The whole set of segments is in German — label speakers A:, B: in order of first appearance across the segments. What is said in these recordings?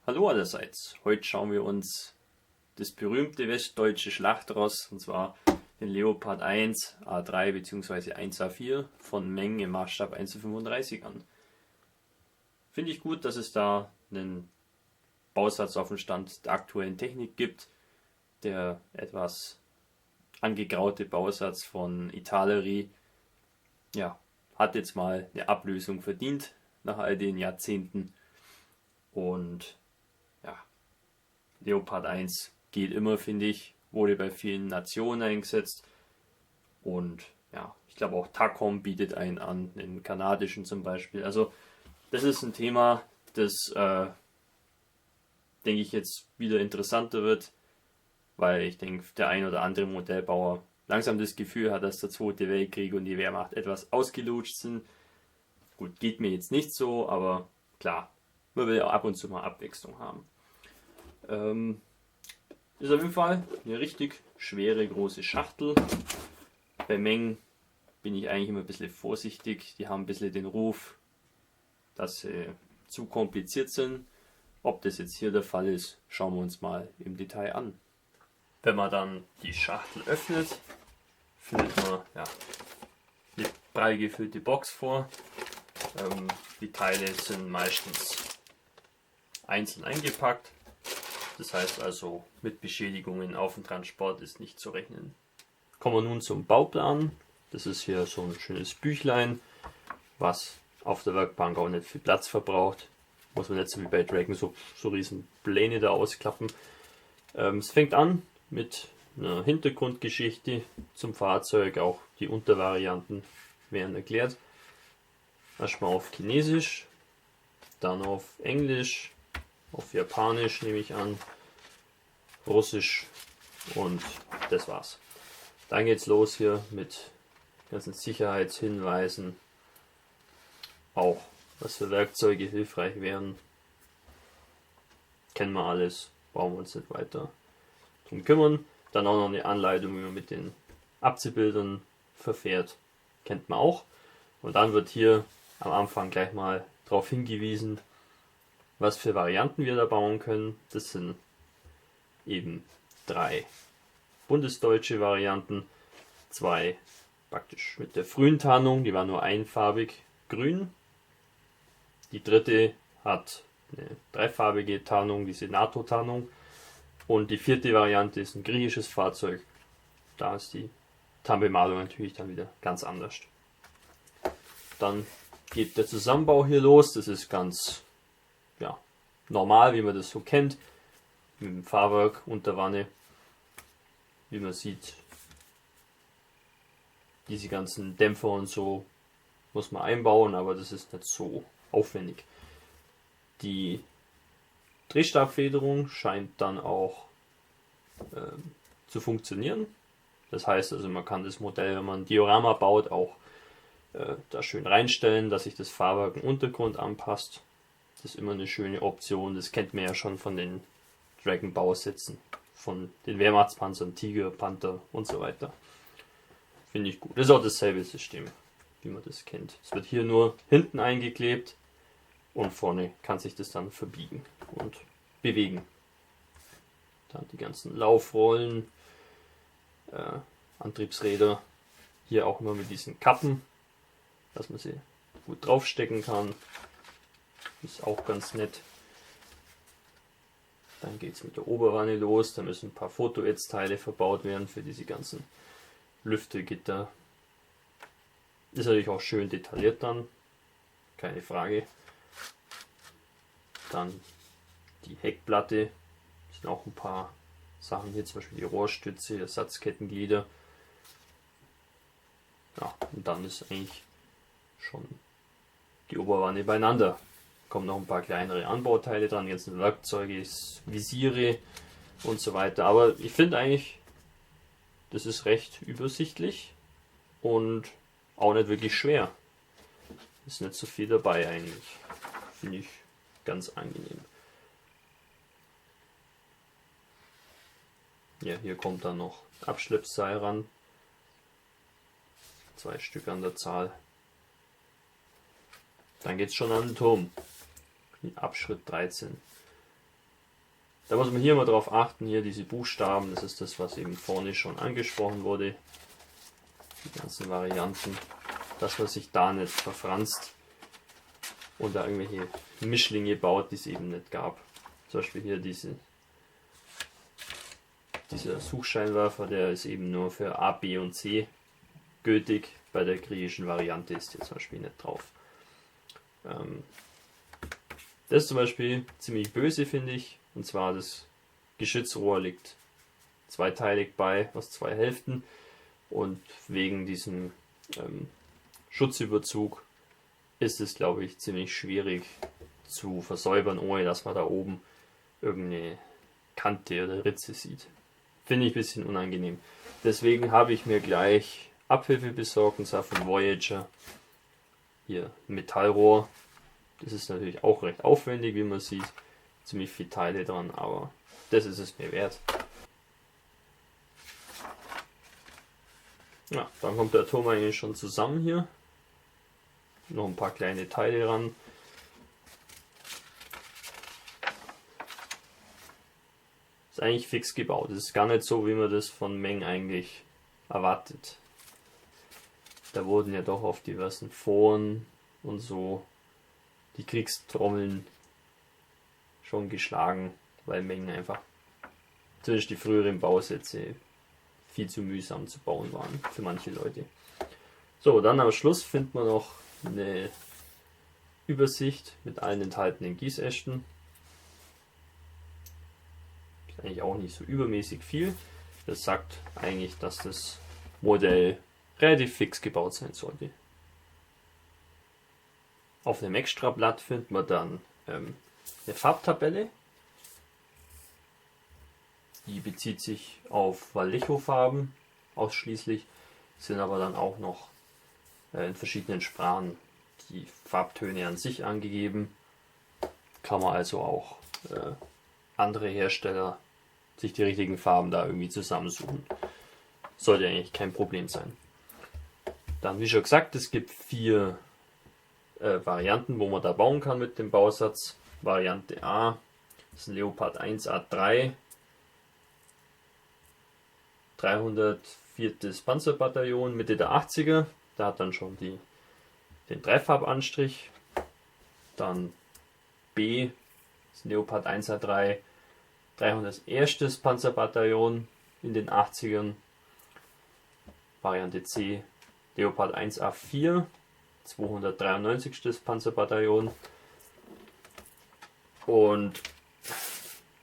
A: Hallo allerseits. Heute schauen wir uns das berühmte westdeutsche Schlachtross, und zwar den Leopard 1 A3 bzw. 1A4 von Meng im Maßstab 1:35 an. Finde ich gut, dass es da einen Bausatz auf dem Stand der aktuellen Technik gibt. Der etwas angegraute Bausatz von Italeri, ja, hat jetzt mal eine Ablösung verdient nach all den Jahrzehnten. Und ja, Leopard 1 geht immer, finde ich, wurde bei vielen Nationen eingesetzt. Und ja, ich glaube auch Takom bietet einen an, den kanadischen zum Beispiel. Also das ist ein Thema, das denke ich jetzt wieder interessanter wird, weil ich denke, der ein oder andere Modellbauer langsam das Gefühl hat, dass der Zweite Weltkrieg und die Wehrmacht etwas ausgelutscht sind. Gut, geht mir jetzt nicht so, aber klar, man will ja ab und zu mal Abwechslung haben. Ist auf jeden Fall eine richtig schwere, große Schachtel. Bei Meng bin ich eigentlich immer ein bisschen vorsichtig. Die haben ein bisschen den Ruf, dass sie zu kompliziert sind. Ob das jetzt hier der Fall ist, schauen wir uns mal im Detail an. Wenn man dann die Schachtel öffnet, findet man ja, die prall gefüllte Box vor. Die Teile sind meistens einzeln eingepackt. Das heißt also, mit Beschädigungen auf dem Transport ist nicht zu rechnen. Kommen wir nun zum Bauplan. Das ist hier so ein schönes Büchlein, was auf der Werkbank auch nicht viel Platz verbraucht. Muss man nicht so wie bei Dragon so riesen Pläne da ausklappen. Es fängt an mit einer Hintergrundgeschichte zum Fahrzeug, auch die Untervarianten werden erklärt. Erstmal auf Chinesisch, dann auf Englisch, auf Japanisch nehme ich an, Russisch und das war's. Dann geht's los hier mit ganzen Sicherheitshinweisen, auch was für Werkzeuge hilfreich wären. Kennen wir alles, brauchen wir uns nicht weiter drum kümmern. Dann auch noch eine Anleitung, wie man mit den Abziehbildern verfährt, kennt man auch. Und dann wird hier am Anfang gleich mal darauf hingewiesen, was für Varianten wir da bauen können. Das sind eben 3 bundesdeutsche Varianten, 2 praktisch mit der frühen Tarnung, die war nur einfarbig grün. Die dritte hat eine dreifarbige Tarnung, diese NATO-Tarnung. Und die 4. Variante ist ein griechisches Fahrzeug. Da ist die Tarnbemalung natürlich dann wieder ganz anders. Dann geht der Zusammenbau hier los. Das ist ganz normal, wie man das so kennt. Mit dem Fahrwerk, Unterwanne. Wie man sieht, diese ganzen Dämpfer und so muss man einbauen, aber das ist nicht so aufwendig. Die Drehstabfederung scheint dann auch zu funktionieren. Das heißt also, man kann das Modell, wenn man ein Diorama baut, auch da schön reinstellen, dass sich das Fahrwerk im Untergrund anpasst. Das ist immer eine schöne Option. Das kennt man ja schon von den Dragon-Bausätzen, von den Wehrmachtspanzern, Tiger, Panther und so weiter. Finde ich gut. Das ist auch dasselbe System, wie man das kennt. Es wird hier nur hinten eingeklebt und vorne kann sich das dann verbiegen und bewegen. Dann die ganzen Laufrollen, Antriebsräder, hier auch immer mit diesen Kappen, dass man sie gut draufstecken kann. Ist auch ganz nett. Dann geht es mit der Oberwanne los. Da müssen ein paar Fotoätzteile verbaut werden für diese ganzen Lüftegitter. Ist natürlich auch schön detailliert dann, keine Frage. Dann die Heckplatte. Das sind auch ein paar Sachen hier, zum Beispiel die Rohrstütze, Ersatzkettenglieder. Ja, und dann ist eigentlich schon die Oberwanne beieinander. Kommen noch ein paar kleinere Anbauteile dran, jetzt Werkzeuge, Visiere und so weiter. Aber ich finde eigentlich, das ist recht übersichtlich und auch nicht wirklich schwer. Ist nicht so viel dabei eigentlich. Finde ich ganz angenehm. Ja, hier kommt dann noch Abschleppseil ran. 2 Stück an der Zahl. Dann geht es schon an den Turm. Abschritt 13. Da muss man hier mal drauf achten, hier diese Buchstaben, das ist das, was eben vorne schon angesprochen wurde. Die ganzen Varianten, dass man sich da nicht verfranst und da irgendwelche Mischlinge baut, die es eben nicht gab. Zum Beispiel hier dieser Suchscheinwerfer, der ist eben nur für A, B und C gültig. Bei der griechischen Variante ist der zum Beispiel nicht drauf. Das ist zum Beispiel ziemlich böse, finde ich. Und zwar das Geschützrohr liegt zweiteilig bei, aus 2 Hälften. Und wegen diesem Schutzüberzug ist es, glaube ich, ziemlich schwierig zu versäubern, ohne dass man da oben irgendeine Kante oder Ritze sieht. Finde ich ein bisschen unangenehm. Deswegen habe ich mir gleich Abhilfe besorgt, und zwar von Voyager. Hier ein Metallrohr. Das ist natürlich auch recht aufwendig, wie man sieht. Ziemlich viele Teile dran, aber das ist es mir wert. Ja, dann kommt der Turm eigentlich schon zusammen hier. Noch ein paar kleine Teile ran. Ist eigentlich fix gebaut. Das ist gar nicht so, wie man das von Meng eigentlich erwartet. Da wurden ja doch auf diversen Foren und so die Kriegstrommeln schon geschlagen, weil Meng einfach, zumindest die früheren Bausätze, viel zu mühsam zu bauen waren für manche Leute. So, dann am Schluss findet man noch eine Übersicht mit allen enthaltenen Gießästen. Ist eigentlich auch nicht so übermäßig viel. Das sagt eigentlich, dass das Modell relativ fix gebaut sein sollte. Auf einem Extrablatt findet man dann eine Farbtabelle. Die bezieht sich auf Vallejo-Farben ausschließlich, sind aber dann auch noch in verschiedenen Sprachen die Farbtöne an sich angegeben. Kann man also auch andere Hersteller sich die richtigen Farben da irgendwie zusammensuchen. Sollte eigentlich kein Problem sein. Dann, wie schon gesagt, es gibt 4 Varianten, wo man da bauen kann mit dem Bausatz. Variante A ist ein Leopard 1A3, 304. Panzerbataillon, Mitte der 80er. Da hat dann schon den Dreifarbanstrich. Dann B ist ein Leopard 1A3, 301. Panzerbataillon in den 80ern. Variante C Leopard 1A4, 293. Panzerbataillon. Und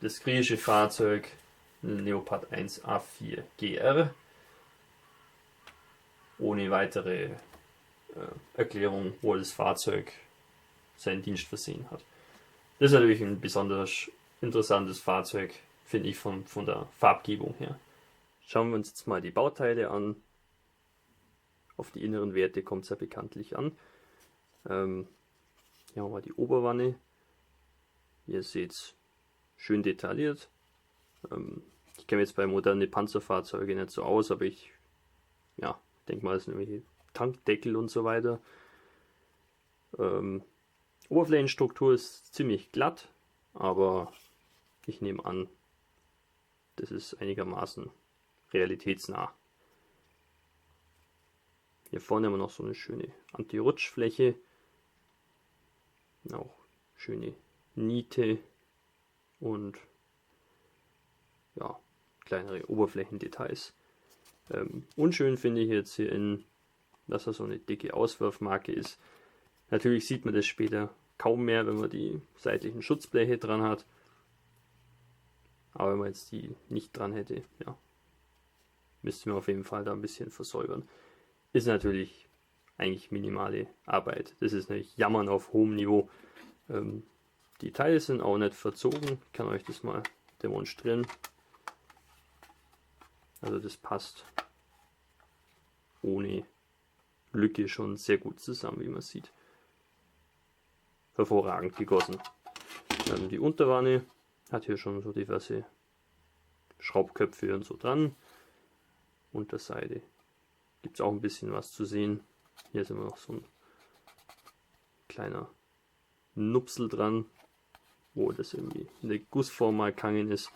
A: das griechische Fahrzeug Leopard 1A4 GR. Ohne weitere Erklärung, wo das Fahrzeug seinen Dienst versehen hat. Das ist natürlich ein besonders interessantes Fahrzeug, finde ich, von der Farbgebung her. Schauen wir uns jetzt mal die Bauteile an. Auf die inneren Werte kommt es ja bekanntlich an. Hier haben wir die Oberwanne. Ihr seht es schön detailliert. Ich kenne jetzt bei modernen Panzerfahrzeugen nicht so aus, aber ich denke mal, es sind irgendwelche Tankdeckel und so weiter. Oberflächenstruktur ist ziemlich glatt, aber ich nehme an, das ist einigermaßen realitätsnah. Hier vorne haben wir noch so eine schöne Anti-Rutschfläche. Auch schöne Niete und ja, kleinere Oberflächendetails. Unschön finde ich jetzt hier dass er so eine dicke Auswurfmarke ist. Natürlich sieht man das später kaum mehr, wenn man die seitlichen Schutzbleche dran hat. Aber wenn man jetzt die nicht dran hätte, ja, müsste man auf jeden Fall da ein bisschen versäubern. Ist natürlich eigentlich minimale Arbeit. Das ist natürlich Jammern auf hohem Niveau. Die Teile sind auch nicht verzogen. Ich kann euch das mal demonstrieren. Also das passt ohne Lücke schon sehr gut zusammen, wie man sieht. Hervorragend gegossen. Die Unterwanne hat hier schon so diverse Schraubköpfe und so dran. Unterseite gibt es auch ein bisschen was zu sehen. Hier ist immer noch so ein kleiner Nupsel dran. wo das irgendwie in der Gussform mal gegangen ist.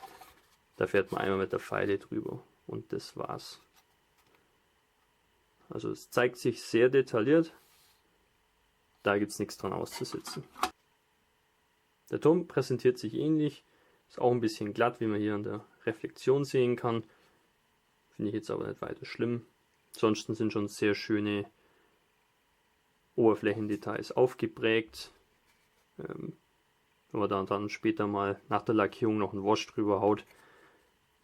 A: Da fährt man einmal mit der Feile drüber und das war's. Also es zeigt sich sehr detailliert. Da gibt es nichts dran auszusetzen. Der Turm präsentiert sich ähnlich. Ist auch ein bisschen glatt, wie man hier an der Reflexion sehen kann. Finde ich jetzt aber nicht weiter schlimm. Ansonsten sind schon sehr schöne Oberflächendetails aufgeprägt. Wenn man dann später mal nach der Lackierung noch einen Wash drüber haut,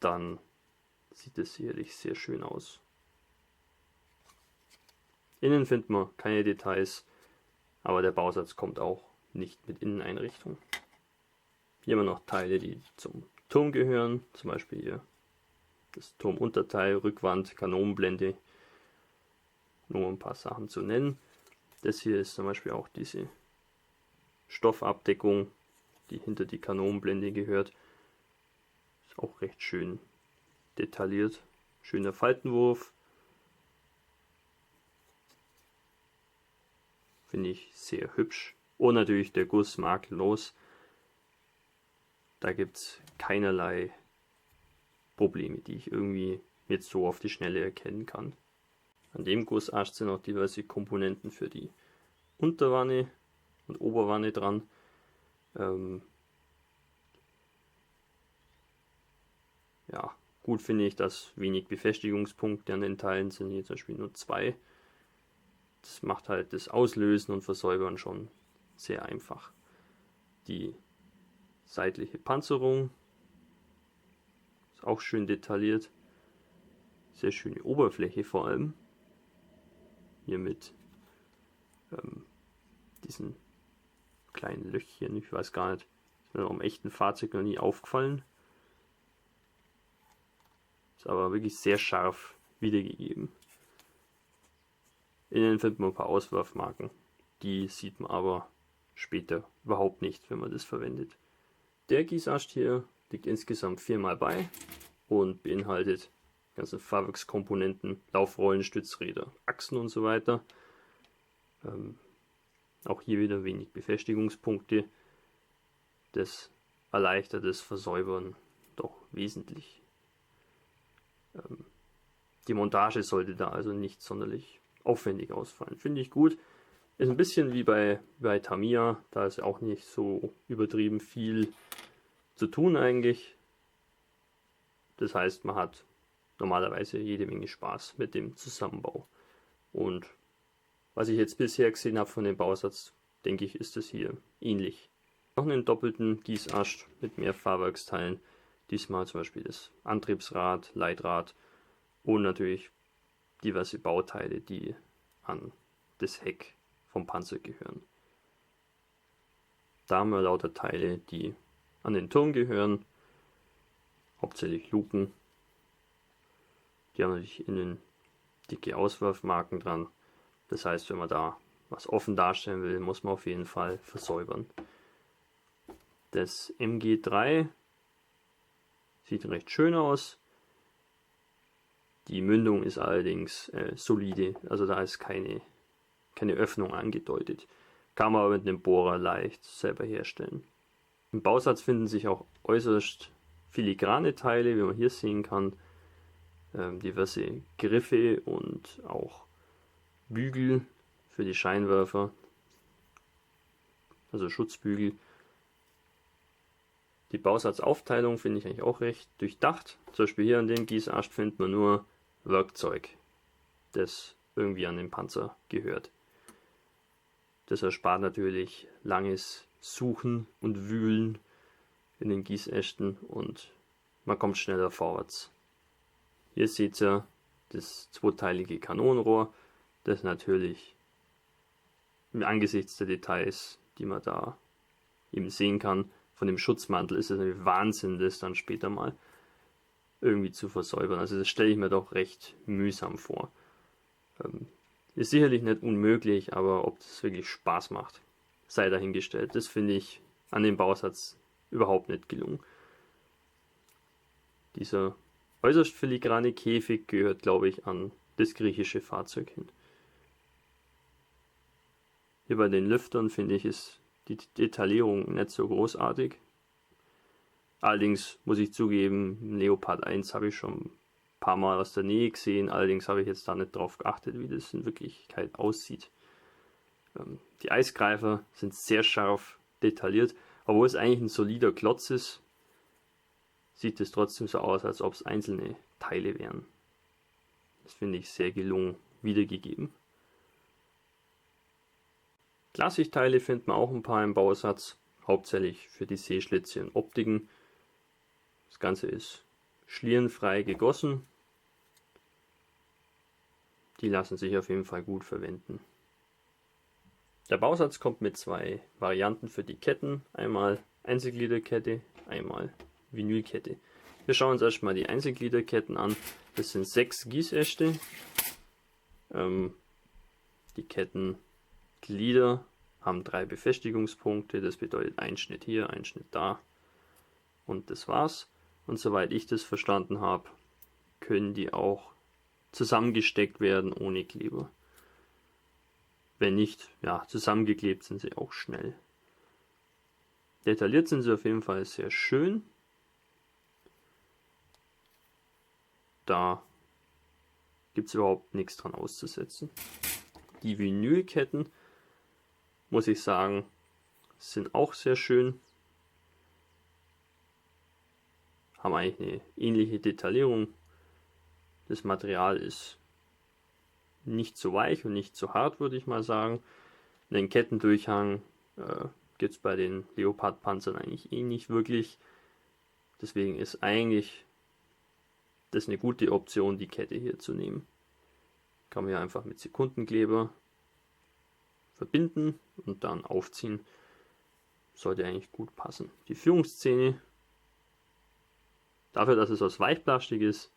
A: dann sieht es sicherlich sehr schön aus. Innen findet man keine Details, aber der Bausatz kommt auch nicht mit Inneneinrichtung. Hier haben wir noch Teile, die zum Turm gehören, zum Beispiel hier das Turmunterteil, Rückwand, Kanonenblende, nur ein paar Sachen zu nennen. Das hier ist zum Beispiel auch diese Stoffabdeckung, die hinter die Kanonenblende gehört. Ist auch recht schön detailliert, schöner Faltenwurf. Finde ich sehr hübsch. Und natürlich der Guss makellos. Da gibt es keinerlei Probleme, die ich irgendwie jetzt so auf die Schnelle erkennen kann. An dem Gussast sind auch diverse Komponenten für die Unterwanne und Oberwanne dran. Ja, gut finde ich, dass wenig Befestigungspunkte an den Teilen sind, hier zum Beispiel nur 2. Das macht halt das Auslösen und Versäubern schon sehr einfach. Die seitliche Panzerung ist auch schön detailliert. Sehr schöne Oberfläche vor allem. Hier mit diesen kleinen Löchchen, ich weiß gar nicht, ist mir am echten Fahrzeug noch nie aufgefallen. Ist aber wirklich sehr scharf wiedergegeben. Innen findet man ein paar Auswurfmarken. Die sieht man aber später überhaupt nicht, wenn man das verwendet. Der Gießast hier liegt insgesamt 4-mal bei und beinhaltet ganze Fahrwerkskomponenten, Laufrollen, Stützräder, Achsen und so weiter. Auch hier wieder wenig Befestigungspunkte. Das erleichtert das Versäubern doch wesentlich. Die Montage sollte da also nicht sonderlich aufwendig ausfallen. Finde ich gut. Ist ein bisschen wie bei Tamiya, da ist auch nicht so übertrieben viel zu tun eigentlich. Das heißt, man hat normalerweise jede Menge Spaß mit dem Zusammenbau. Und was ich jetzt bisher gesehen habe von dem Bausatz, denke ich, ist es hier ähnlich. Noch einen doppelten Gießast mit mehr Fahrwerksteilen. Diesmal zum Beispiel das Antriebsrad, Leitrad und natürlich diverse Bauteile, die an das Heck vom Panzer gehören. Da haben wir lauter Teile, die an den Turm gehören, hauptsächlich Luken. Die haben natürlich innen dicke Auswurfmarken dran. Das heißt, wenn man da was offen darstellen will, muss man auf jeden Fall versäubern. Das MG3 sieht recht schön aus. Die Mündung ist allerdings solide, also da ist keine Öffnung angedeutet. Kann man aber mit einem Bohrer leicht selber herstellen. Im Bausatz finden sich auch äußerst filigrane Teile, wie man hier sehen kann. Diverse Griffe und auch Bügel für die Scheinwerfer, also Schutzbügel. Die Bausatzaufteilung finde ich eigentlich auch recht durchdacht. Zum Beispiel hier an dem Gießast findet man nur Werkzeug, das irgendwie an den Panzer gehört. Das erspart natürlich langes Suchen und Wühlen in den Gießästen und man kommt schneller vorwärts. Hier seht ihr das zweiteilige Kanonenrohr, das natürlich angesichts der Details, die man da eben sehen kann, von dem Schutzmantel ist es natürlich Wahnsinn, das dann später mal irgendwie zu versäubern. Also das stelle ich mir doch recht mühsam vor. Ist sicherlich nicht unmöglich, aber ob das wirklich Spaß macht, sei dahingestellt. Das finde ich an dem Bausatz überhaupt nicht gelungen. Dieser äußerst filigrane Käfig gehört, glaube ich, an das griechische Fahrzeug hin. Hier bei den Lüftern finde ich, ist die Detaillierung nicht so großartig. Allerdings muss ich zugeben, einen Leopard 1 habe ich schon ein paar Mal aus der Nähe gesehen. Allerdings habe ich jetzt da nicht drauf geachtet, wie das in Wirklichkeit aussieht. Die Eisgreifer sind sehr scharf detailliert, obwohl es eigentlich ein solider Klotz ist, sieht es trotzdem so aus, als ob es einzelne Teile wären. Das finde ich sehr gelungen wiedergegeben. Klarsichtteile findet man auch ein paar im Bausatz, hauptsächlich für die Sehschlitze und Optiken. Das Ganze ist schlierenfrei gegossen. Die lassen sich auf jeden Fall gut verwenden. Der Bausatz kommt mit zwei Varianten für die Ketten. Einmal Einzelgliederkette, einmal Vinylkette. Wir schauen uns erstmal die Einzelgliederketten an. Das sind 6 Gießäste. Die Kettenglieder haben 3 Befestigungspunkte. Das bedeutet ein Schnitt hier, ein Schnitt da. Und das war's. Und soweit ich das verstanden habe, können die auch zusammengesteckt werden ohne Kleber. Wenn nicht, ja, zusammengeklebt sind sie auch schnell. Detailliert sind sie auf jeden Fall sehr schön. Da gibt es überhaupt nichts dran auszusetzen. Die Vinylketten, muss ich sagen, sind auch sehr schön. Haben eigentlich eine ähnliche Detaillierung. Das Material ist nicht zu weich und nicht zu hart, würde ich mal sagen. Den Kettendurchhang gibt es bei den Leopard-Panzern eigentlich nicht wirklich. Deswegen ist eigentlich das eine gute Option, die Kette hier zu nehmen. Kann man ja einfach mit Sekundenkleber verbinden und dann aufziehen. Sollte eigentlich gut passen. Die Führungsszene, dafür, dass es aus Weichplastik ist,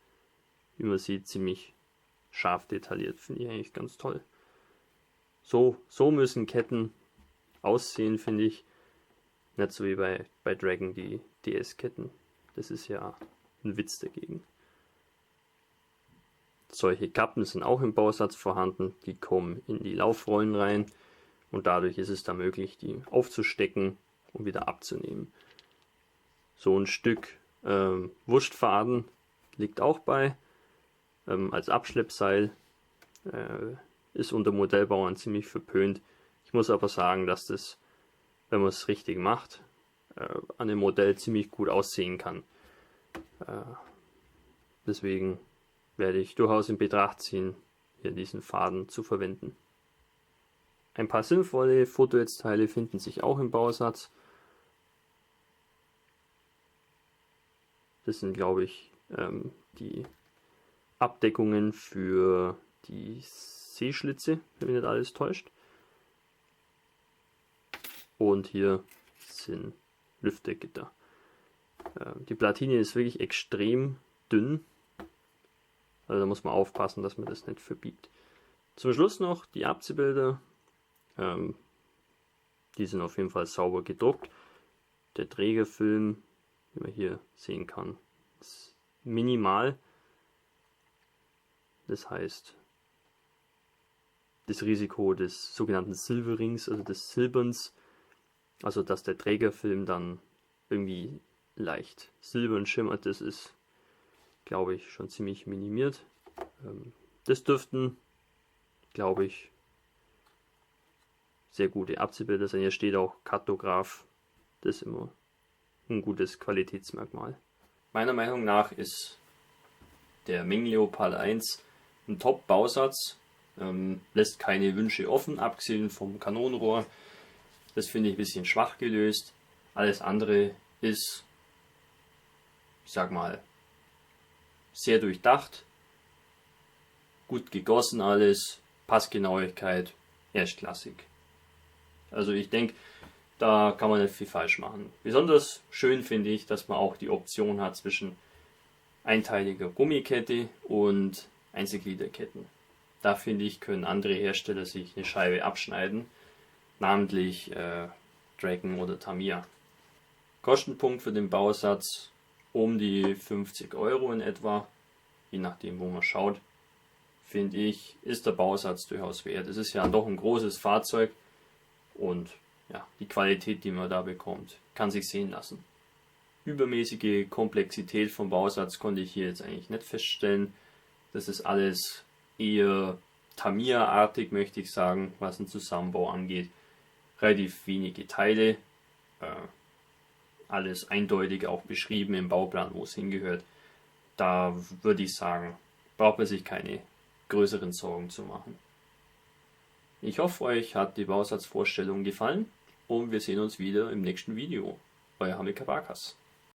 A: wie man sieht, ziemlich scharf detailliert. Finde ich eigentlich ganz toll. So müssen Ketten aussehen, finde ich. Nicht so wie bei Dragon die DS-Ketten. Das ist ja ein Witz dagegen. Solche Kappen sind auch im Bausatz vorhanden. Die kommen in die Laufrollen rein und dadurch ist es da möglich, die aufzustecken und wieder abzunehmen. So ein Stück Wurstfaden liegt auch bei. Als Abschleppseil ist unter Modellbauern ziemlich verpönt. Ich muss aber sagen, dass das, wenn man es richtig macht, an einem Modell ziemlich gut aussehen kann. Deswegen werde ich durchaus in Betracht ziehen, hier diesen Faden zu verwenden. Ein paar sinnvolle Fotonetzteile finden sich auch im Bausatz. Das sind, glaube ich, die Abdeckungen für die Sehschlitze, wenn mich nicht alles täuscht. Und hier sind Lüftergitter. Die Platine ist wirklich extrem dünn. Also da muss man aufpassen, dass man das nicht verbiegt. Zum Schluss noch die Abziehbilder. Die sind auf jeden Fall sauber gedruckt. Der Trägerfilm, wie man hier sehen kann, ist minimal. Das heißt, das Risiko des sogenannten Silverings, also des Silberns, also dass der Trägerfilm dann irgendwie leicht silbern schimmert, das ist, glaube ich, schon ziemlich minimiert. Das dürften, glaube ich, sehr gute Abziehbilder sein. Hier steht auch Kartograf, das ist immer ein gutes Qualitätsmerkmal. Meiner Meinung nach ist der Meng Leopard 1 ein Top-Bausatz, lässt keine Wünsche offen, abgesehen vom Kanonenrohr. Das finde ich ein bisschen schwach gelöst. Alles andere ist, ich sag mal, sehr durchdacht, gut gegossen alles, Passgenauigkeit, erstklassig. Also ich denke, da kann man nicht viel falsch machen. Besonders schön finde ich, dass man auch die Option hat zwischen einteiliger Gummikette und Einzelgliederketten. Da finde ich, können andere Hersteller sich eine Scheibe abschneiden, namentlich Dragon oder Tamiya. Kostenpunkt für den Bausatz um die 50 € in etwa, je nachdem wo man schaut, finde ich, ist der Bausatz durchaus wert. Es ist ja doch ein großes Fahrzeug und ja, die Qualität, die man da bekommt, kann sich sehen lassen. übermäßige Komplexität vom Bausatz konnte ich hier jetzt eigentlich nicht feststellen. Das ist alles eher Tamiya-artig, möchte ich sagen, was den Zusammenbau angeht. Relativ wenige Teile, alles eindeutig auch beschrieben im Bauplan, wo es hingehört. Da würde ich sagen, braucht man sich keine größeren Sorgen zu machen. Ich hoffe, euch hat die Bausatzvorstellung gefallen und wir sehen uns wieder im nächsten Video. Euer Hamilcar Barkas.